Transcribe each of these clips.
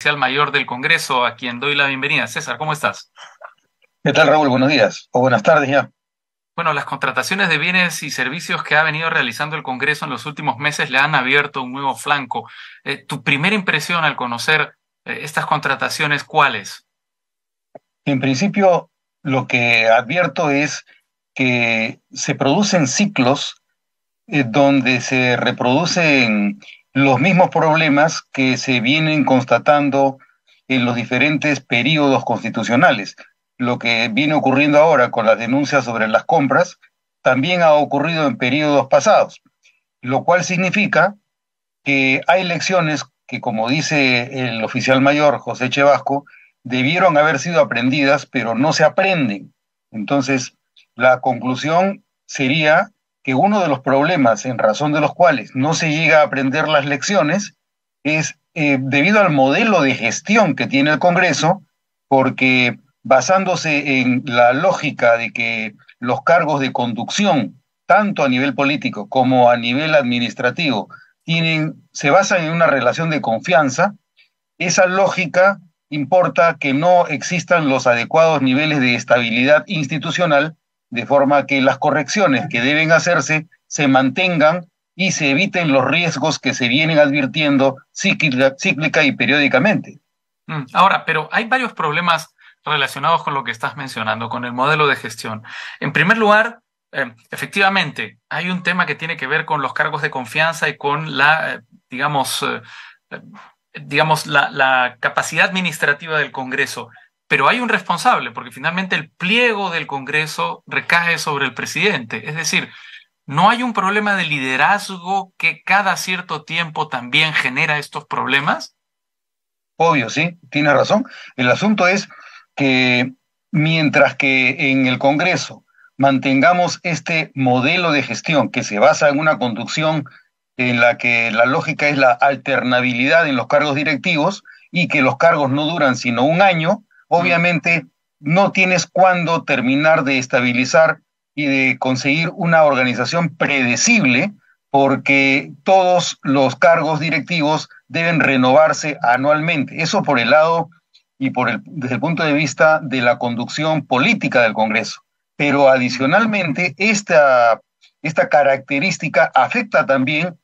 oficial mayor del Congreso, a quien doy la bienvenida. César, ¿cómo estás? ¿Qué tal, Raúl? Buenos días o buenas tardes ya. Bueno, las contrataciones de bienes y servicios que ha venido realizando el Congreso en los últimos meses le han abierto un nuevo flanco. ¿Tu primera impresión al conocer estas contrataciones, cuál es? En principio, lo que advierto es que se producen ciclos donde se reproducen los mismos problemas que se vienen constatando en los diferentes períodos constitucionales. Lo que viene ocurriendo ahora con las denuncias sobre las compras también ha ocurrido en periodos pasados, lo cual significa que hay lecciones que, como dice el oficial mayor José Chevasco, debieron haber sido aprendidas, pero no se aprenden. Entonces, la conclusión sería que uno de los problemas en razón de los cuales no se llega a aprender las lecciones es debido al modelo de gestión que tiene el Congreso, porque basándose en la lógica de que los cargos de conducción, tanto a nivel político como a nivel administrativo, se basan en una relación de confianza. Esa lógica importa que no existan los adecuados niveles de estabilidad institucional, de forma que las correcciones que deben hacerse se mantengan y se eviten los riesgos que se vienen advirtiendo cíclica y periódicamente. Ahora, pero hay varios problemas relacionados con lo que estás mencionando, con el modelo de gestión. En primer lugar, efectivamente, hay un tema que tiene que ver con los cargos de confianza y con eh, la capacidad administrativa del Congreso. Pero hay un responsable, porque finalmente el pliego del Congreso recae sobre el presidente. Es decir, ¿no hay un problema de liderazgo que cada cierto tiempo también genera estos problemas? Obvio, sí, tiene razón. El asunto es que mientras que en el Congreso mantengamos este modelo de gestión que se basa en una conducción en la que la lógica es la alternabilidad en los cargos directivos y que los cargos no duran sino un año, Mm. obviamente no tienes cuándo terminar de estabilizar y de conseguir una organización predecible, porque todos los cargos directivos deben renovarse anualmente. Eso por el lado y desde el punto de vista de la conducción política del Congreso. Pero adicionalmente, esta característica afecta también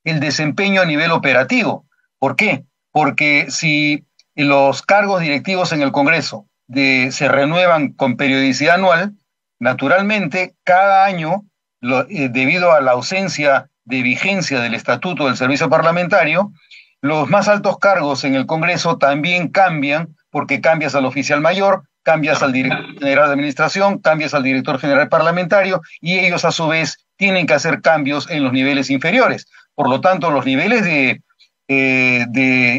el desempeño a nivel operativo. ¿Por qué? Porque si los cargos directivos en el Congreso se renuevan con periodicidad anual, naturalmente cada año, debido a la ausencia de vigencia del Estatuto del Servicio Parlamentario, los más altos cargos en el Congreso también cambian, porque cambias al oficial mayor, cambias al Claro. director general de administración, cambias al director general parlamentario, y ellos a su vez tienen que hacer cambios en los niveles inferiores. Por lo tanto, los niveles de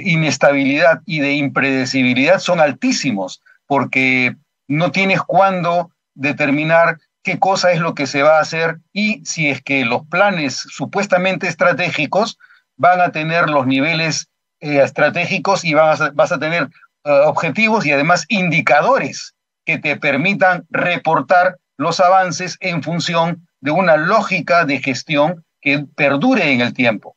inestabilidad y de impredecibilidad son altísimos, porque no tienes cuándo determinar qué cosa es lo que se va a hacer y si es que los planes supuestamente estratégicos van a tener los niveles estratégicos y vas a tener objetivos y además indicadores que te permitan reportar los avances en función de una lógica de gestión que perdure en el tiempo.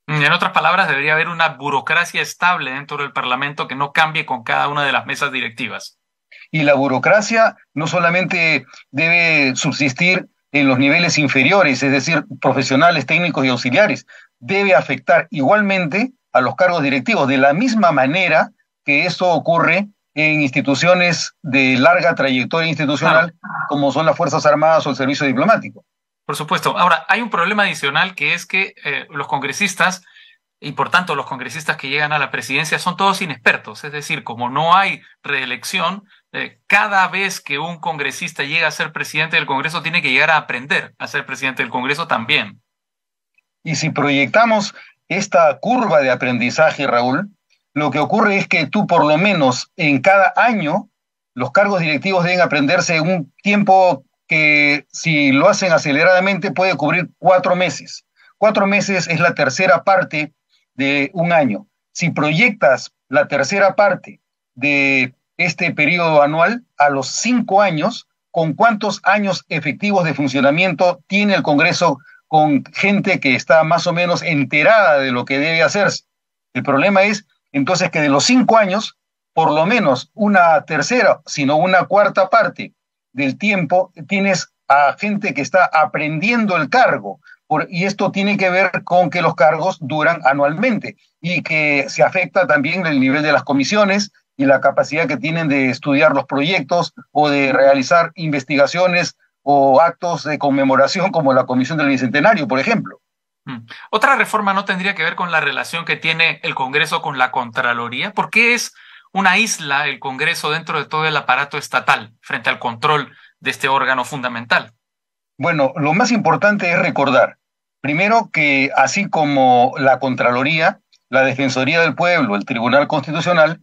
En otras palabras, debería haber una burocracia estable dentro del Parlamento que no cambie con cada una de las mesas directivas. Y la burocracia no solamente debe subsistir en los niveles inferiores, es decir, profesionales, técnicos y auxiliares, debe afectar igualmente a los cargos directivos, de la misma manera que esto ocurre en instituciones de larga trayectoria Claro, institucional, como son las Fuerzas Armadas o el Servicio Diplomático. por supuesto. Ahora, hay un problema adicional que es que los congresistas y por tanto los congresistas que llegan a la presidencia son todos inexpertos. Es decir, como no hay reelección, cada vez que un congresista llega a ser presidente del Congreso tiene que llegar a aprender a ser presidente del Congreso también. Y si proyectamos esta curva de aprendizaje, Raúl, lo que ocurre es que tú por lo menos en cada año los cargos directivos deben aprenderse un tiempo que si lo hacen aceleradamente puede cubrir 4 meses. 4 meses es la tercera parte de un año. Si proyectas la tercera parte de este periodo anual a los 5 años, ¿con cuántos años efectivos de funcionamiento tiene el Congreso con gente que está más o menos enterada de lo que debe hacerse? El problema es Entonces, que de los 5 años, por lo menos una tercera, sino una cuarta parte del tiempo, tienes a gente que está aprendiendo el cargo. Y esto tiene que ver con que los cargos duran anualmente y que se afecta también el nivel de las comisiones y la capacidad que tienen de estudiar los proyectos o de realizar investigaciones o actos de conmemoración como la Comisión del Bicentenario, por ejemplo. Otra reforma no tendría que ver con la relación que tiene el Congreso con la Contraloría. ¿Por qué es una isla el Congreso dentro de todo el aparato estatal frente al control de este órgano fundamental? Bueno, lo más importante es recordar, primero, que así como la Contraloría, la Defensoría del Pueblo, el Tribunal Constitucional,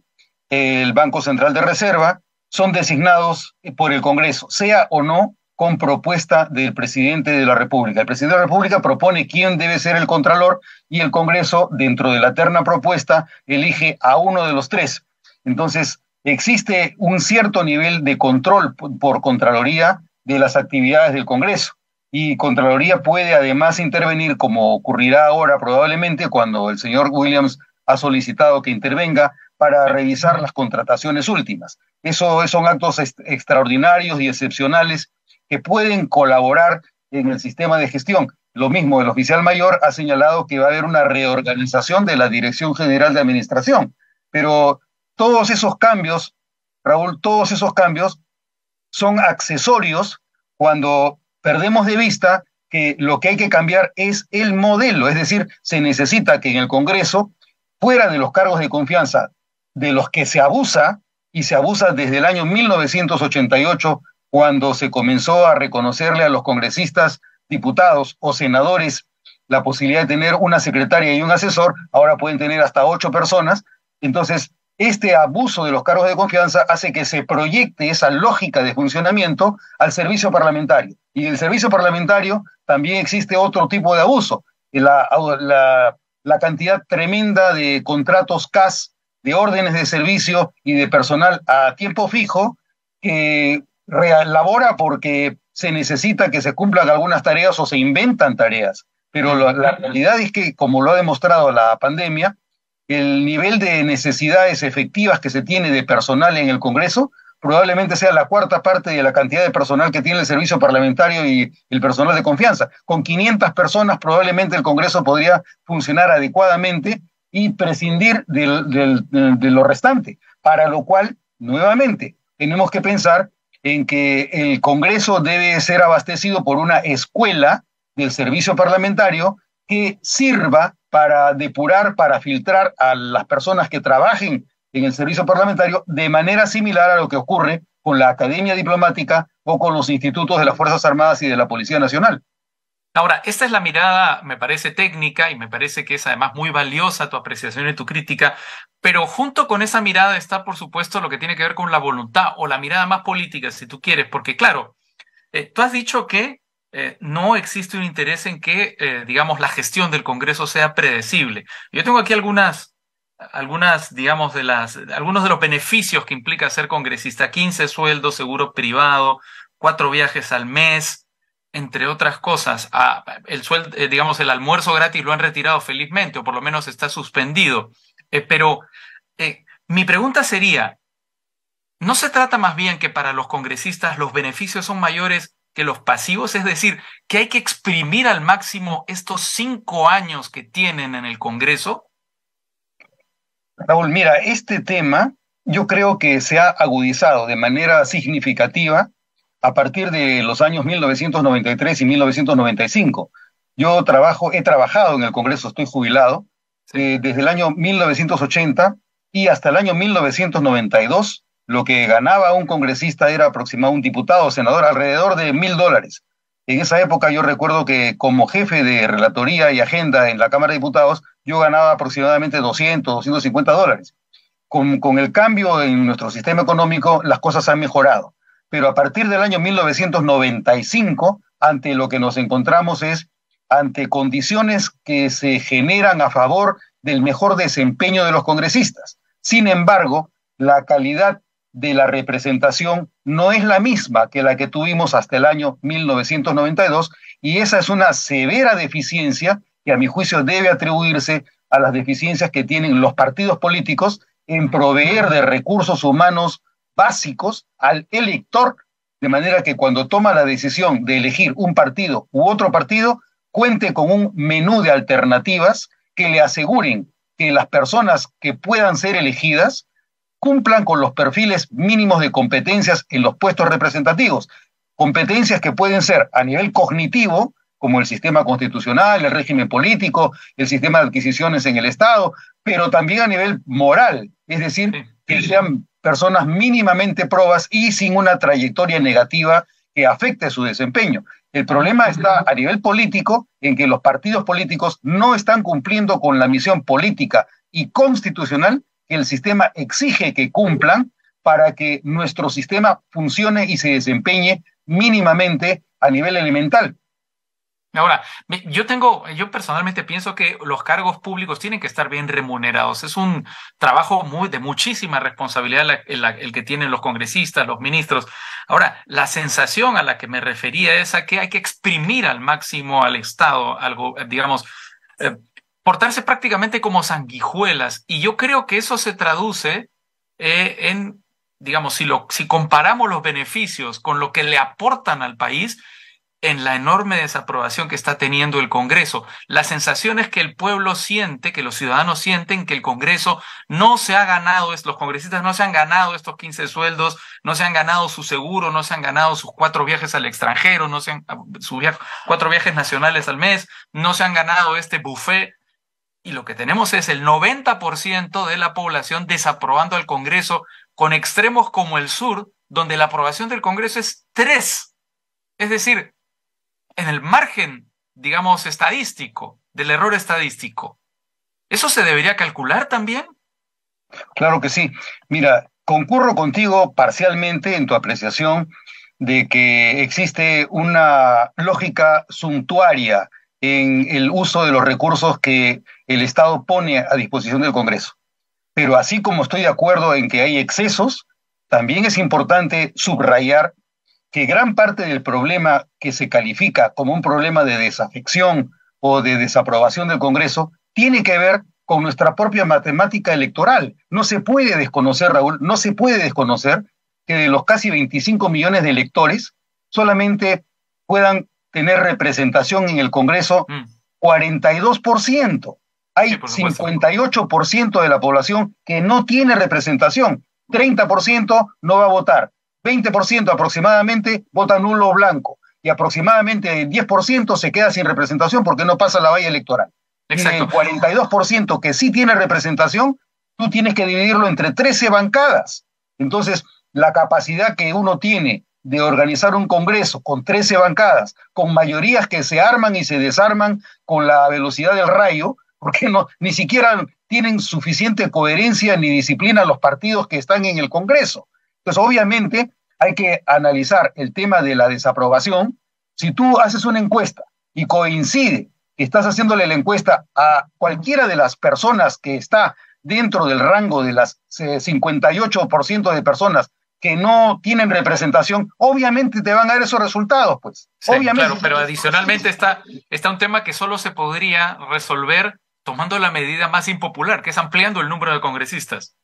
el Banco Central de Reserva, son designados por el Congreso, sea o no con propuesta del presidente de la República. El presidente de la República propone quién debe ser el Contralor y el Congreso, dentro de la terna propuesta, elige a uno de los tres. Entonces, existe un cierto nivel de control por Contraloría de las actividades del Congreso. Y Contraloría puede además intervenir, como ocurrirá ahora probablemente cuando el señor Williams ha solicitado que intervenga para revisar las contrataciones últimas. Eso son actos extraordinarios y excepcionales que pueden colaborar en el sistema de gestión. Lo mismo, el oficial mayor ha señalado que va a haber una reorganización de la Dirección General de Administración, pero todos esos cambios, Raúl, todos esos cambios son accesorios cuando perdemos de vista que lo que hay que cambiar es el modelo, es decir, se necesita que en el Congreso, fuera de los cargos de confianza de los que se abusa, y se abusa desde el año 1988, cuando se comenzó a reconocerle a los congresistas, diputados o senadores la posibilidad de tener una secretaria y un asesor, ahora pueden tener hasta 8 personas. Entonces, este abuso de los cargos de confianza hace que se proyecte esa lógica de funcionamiento al servicio parlamentario. Y en el servicio parlamentario también existe otro tipo de abuso. La cantidad tremenda de contratos CAS, de órdenes de servicio y de personal a tiempo fijo que labora porque se necesita que se cumplan algunas tareas o se inventan tareas. Pero la realidad es que, como lo ha demostrado la pandemia, el nivel de necesidades efectivas que se tiene de personal en el Congreso probablemente sea la cuarta parte de la cantidad de personal que tiene el servicio parlamentario y el personal de confianza. Con 500 personas probablemente el Congreso podría funcionar adecuadamente y prescindir de lo restante, para lo cual, nuevamente, tenemos que pensar en que el Congreso debe ser abastecido por una escuela del servicio parlamentario que sirva para depurar, para filtrar a las personas que trabajen en el servicio parlamentario de manera similar a lo que ocurre con la Academia Diplomática o con los institutos de las Fuerzas Armadas y de la Policía Nacional. Ahora, esta es la mirada, me parece técnica y me parece que es además muy valiosa tu apreciación y tu crítica, pero junto con esa mirada está, por supuesto, lo que tiene que ver con la voluntad o la mirada más política, si tú quieres, porque claro, tú has dicho que no existe un interés en que, digamos, la gestión del Congreso sea predecible. Yo tengo aquí digamos, algunos de los beneficios que implica ser congresista: 15 sueldos, seguro privado, 4 viajes al mes, entre otras cosas. El sueldo, digamos, el almuerzo gratis lo han retirado felizmente, o por lo menos está suspendido. Pero mi pregunta sería, ¿no se trata más bien que para los congresistas los beneficios son mayores que los pasivos? Es decir, que hay que exprimir al máximo estos 5 años que tienen en el Congreso. Raúl, mira, este tema yo creo que se ha agudizado de manera significativa a partir de los años 1993 y 1995. He trabajado en el Congreso, estoy jubilado, desde el año 1980 y hasta el año 1992. Lo que ganaba un congresista era aproximadamente, un diputado o senador, alrededor de $1,000. En esa época yo recuerdo que como jefe de relatoría y agenda en la Cámara de Diputados, yo ganaba aproximadamente $250. Con el cambio en nuestro sistema económico, las cosas han mejorado. Pero a partir del año 1995, ante lo que nos encontramos es ante condiciones que se generan a favor del mejor desempeño de los congresistas. Sin embargo, la calidad de la representación no es la misma que la que tuvimos hasta el año 1992, y esa es una severa deficiencia que a mi juicio debe atribuirse a las deficiencias que tienen los partidos políticos en proveer de recursos humanos básicos al elector, de manera que cuando toma la decisión de elegir un partido u otro partido, cuente con un menú de alternativas que le aseguren que las personas que puedan ser elegidas cumplan con los perfiles mínimos de competencias en los puestos representativos. Competencias que pueden ser a nivel cognitivo, como el sistema constitucional, el régimen político, el sistema de adquisiciones en el Estado, pero también a nivel moral, es decir, que sean personas mínimamente probas y sin una trayectoria negativa que afecte su desempeño. El problema está a nivel político en que los partidos políticos no están cumpliendo con la misión política y constitucional que el sistema exige que cumplan para que nuestro sistema funcione y se desempeñe mínimamente a nivel elemental. Ahora, yo personalmente pienso que los cargos públicos tienen que estar bien remunerados. Es un trabajo de muchísima responsabilidad el que tienen los congresistas, los ministros. Ahora, la sensación a la que me refería es a que hay que exprimir al máximo al Estado, algo, digamos, portarse prácticamente como sanguijuelas. Y yo creo que eso se traduce en, digamos, si comparamos los beneficios con lo que le aportan al país, en la enorme desaprobación que está teniendo el Congreso. La sensación es que el pueblo siente, que los ciudadanos sienten que el Congreso no se ha ganado, los congresistas no se han ganado estos 15 sueldos, no se han ganado su seguro, no se han ganado sus 4 viajes al extranjero, no se han, 4 viajes nacionales al mes, no se han ganado este buffet. Y lo que tenemos es el 90% de la población desaprobando al Congreso, con extremos como el sur, donde la aprobación del Congreso es 3. Es decir, en el margen, digamos, estadístico, del error estadístico. ¿Eso se debería calcular también? Claro que sí. Mira, concurro contigo parcialmente en tu apreciación de que existe una lógica suntuaria en el uso de los recursos que el Estado pone a disposición del Congreso. Pero así como estoy de acuerdo en que hay excesos, también es importante subrayar que gran parte del problema que se califica como un problema de desafección o de desaprobación del Congreso tiene que ver con nuestra propia matemática electoral. No se puede desconocer, Raúl, no se puede desconocer que de los casi 25 millones de electores solamente puedan tener representación en el Congreso 42%. Hay 58% de la población que no tiene representación, 30% no va a votar. 20% aproximadamente vota nulo o blanco y aproximadamente el 10% se queda sin representación porque no pasa la valla electoral. Exacto. Y el 42% que sí tiene representación, tú tienes que dividirlo entre 13 bancadas. Entonces, la capacidad que uno tiene de organizar un congreso con 13 bancadas, con mayorías que se arman y se desarman con la velocidad del rayo, porque ni siquiera tienen suficiente coherencia ni disciplina los partidos que están en el Congreso. Entonces, obviamente, hay que analizar el tema de la desaprobación. Si tú haces una encuesta y coincide que estás haciéndole la encuesta a cualquiera de las personas que está dentro del rango de las 58% de personas que no tienen representación, obviamente te van a dar esos resultados, pues. Sí, obviamente. Claro, pero adicionalmente está un tema que solo se podría resolver tomando la medida más impopular, que es ampliando el número de congresistas.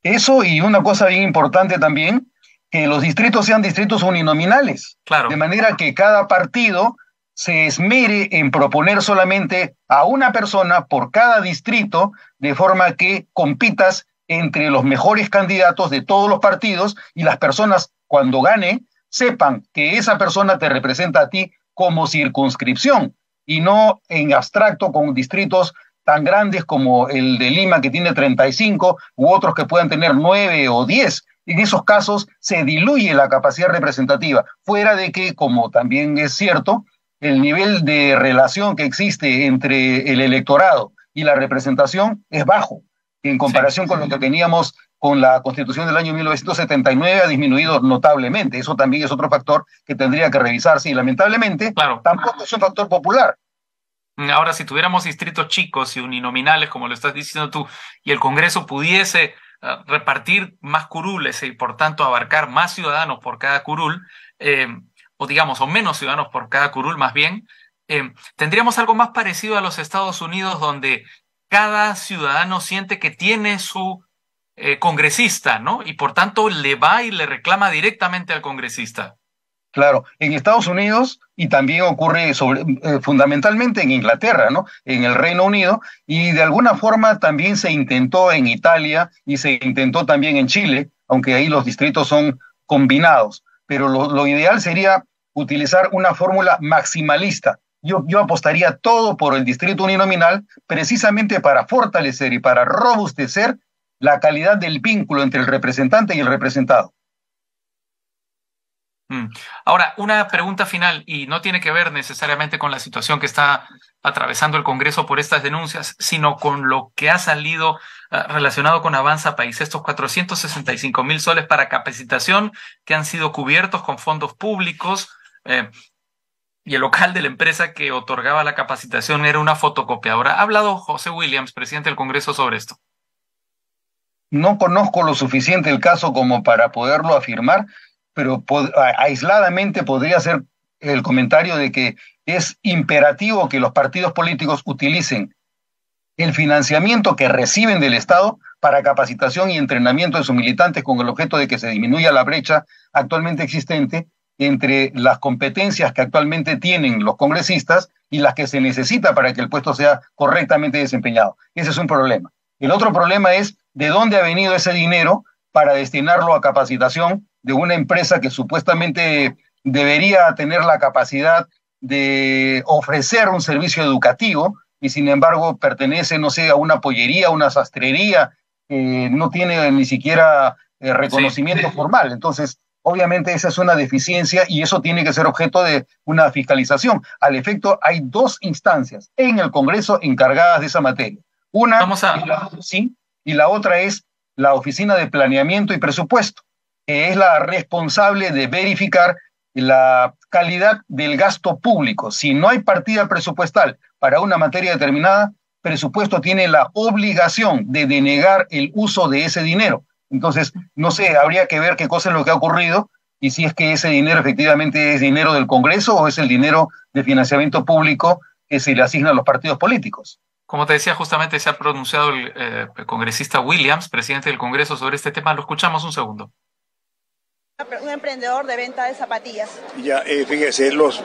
Eso, y una cosa bien importante también, que los distritos sean distritos uninominales. Claro. De manera que cada partido se esmere en proponer solamente a una persona por cada distrito, de forma que compitas entre los mejores candidatos de todos los partidos y las personas, cuando gane, sepan que esa persona te representa a ti como circunscripción y no en abstracto con distritos tan grandes como el de Lima, que tiene 35, u otros que puedan tener 9 o 10. En esos casos se diluye la capacidad representativa, fuera de que, como también es cierto, el nivel de relación que existe entre el electorado y la representación es bajo. En comparación con lo que teníamos con la Constitución del año 1979, ha disminuido notablemente. Eso también es otro factor que tendría que revisarse y, lamentablemente, tampoco es un factor popular. Ahora, si tuviéramos distritos chicos y uninominales, como lo estás diciendo tú, y el Congreso pudiese repartir más curules y, por tanto, abarcar más ciudadanos por cada curul, o menos ciudadanos por cada curul, más bien, tendríamos algo más parecido a los Estados Unidos, donde cada ciudadano siente que tiene su congresista, ¿no? Y por tanto le va y le reclama directamente al congresista. Claro, en Estados Unidos y también ocurre fundamentalmente en Inglaterra, ¿no? En el Reino Unido y de alguna forma también se intentó en Italia y se intentó también en Chile, aunque ahí los distritos son combinados. Pero lo ideal sería utilizar una fórmula maximalista. Yo apostaría todo por el distrito uninominal precisamente para fortalecer y para robustecer la calidad del vínculo entre el representante y el representado. Ahora, una pregunta final, y no tiene que ver necesariamente con la situación que está atravesando el Congreso por estas denuncias, sino con lo que ha salido relacionado con Avanza País, estos 465.000 soles para capacitación que han sido cubiertos con fondos públicos, y el local de la empresa que otorgaba la capacitación era una fotocopiadora. ¿Ha hablado José Williams, presidente del Congreso, sobre esto? No conozco lo suficiente el caso como para poderlo afirmar, pero aisladamente podría ser el comentario de que es imperativo que los partidos políticos utilicen el financiamiento que reciben del Estado para capacitación y entrenamiento de sus militantes con el objeto de que se disminuya la brecha actualmente existente entre las competencias que actualmente tienen los congresistas y las que se necesita para que el puesto sea correctamente desempeñado. Ese es un problema. El otro problema es de dónde ha venido ese dinero para destinarlo a capacitación de una empresa que supuestamente debería tener la capacidad de ofrecer un servicio educativo y sin embargo pertenece, no sé, a una pollería, a una sastrería, no tiene ni siquiera reconocimiento formal. Entonces, obviamente esa es una deficiencia y eso tiene que ser objeto de una fiscalización. Al efecto, hay dos instancias en el Congreso encargadas de esa materia. Una, sí, y la otra es la Oficina de Planeamiento y Presupuesto, que es la responsable de verificar la calidad del gasto público. Si no hay partida presupuestal para una materia determinada, presupuesto tiene la obligación de denegar el uso de ese dinero. Entonces, no sé, habría que ver qué cosa es lo que ha ocurrido y si es que ese dinero efectivamente es dinero del Congreso o es el dinero de financiamiento público que se le asigna a los partidos políticos. Como te decía, justamente se ha pronunciado el congresista Williams, presidente del Congreso, sobre este tema. Lo escuchamos un segundo. Un emprendedor de venta de zapatillas. Ya, fíjese, los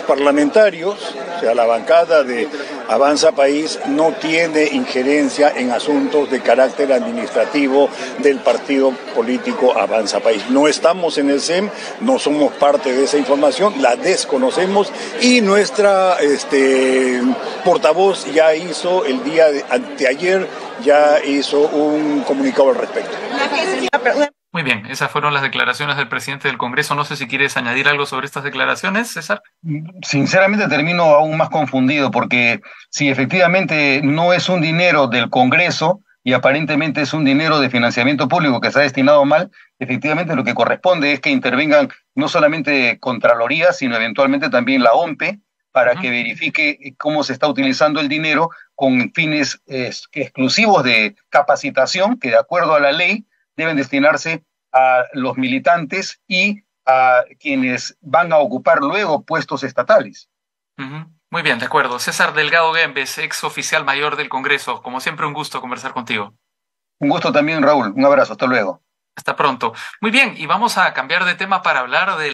parlamentarios, o sea, la bancada de Avanza País no tiene injerencia en asuntos de carácter administrativo del partido político Avanza País. No estamos en el SEM, no somos parte de esa información, la desconocemos y nuestra portavoz ya hizo el día de anteayer, ya hizo un comunicado al respecto. Muy bien, esas fueron las declaraciones del presidente del Congreso. No sé si quieres añadir algo sobre estas declaraciones, César. Sinceramente termino aún más confundido porque si efectivamente no es un dinero del Congreso y aparentemente es un dinero de financiamiento público que se ha destinado mal, efectivamente lo que corresponde es que intervengan no solamente Contraloría, sino eventualmente también la OMPE para que verifique cómo se está utilizando el dinero con fines exclusivos de capacitación que de acuerdo a la ley deben destinarse a los militantes y a quienes van a ocupar luego puestos estatales. Muy bien, de acuerdo. César Delgado Guembes, ex oficial mayor del Congreso. Como siempre, un gusto conversar contigo. Un gusto también, Raúl. Un abrazo. Hasta luego. Hasta pronto. Muy bien, y vamos a cambiar de tema para hablar de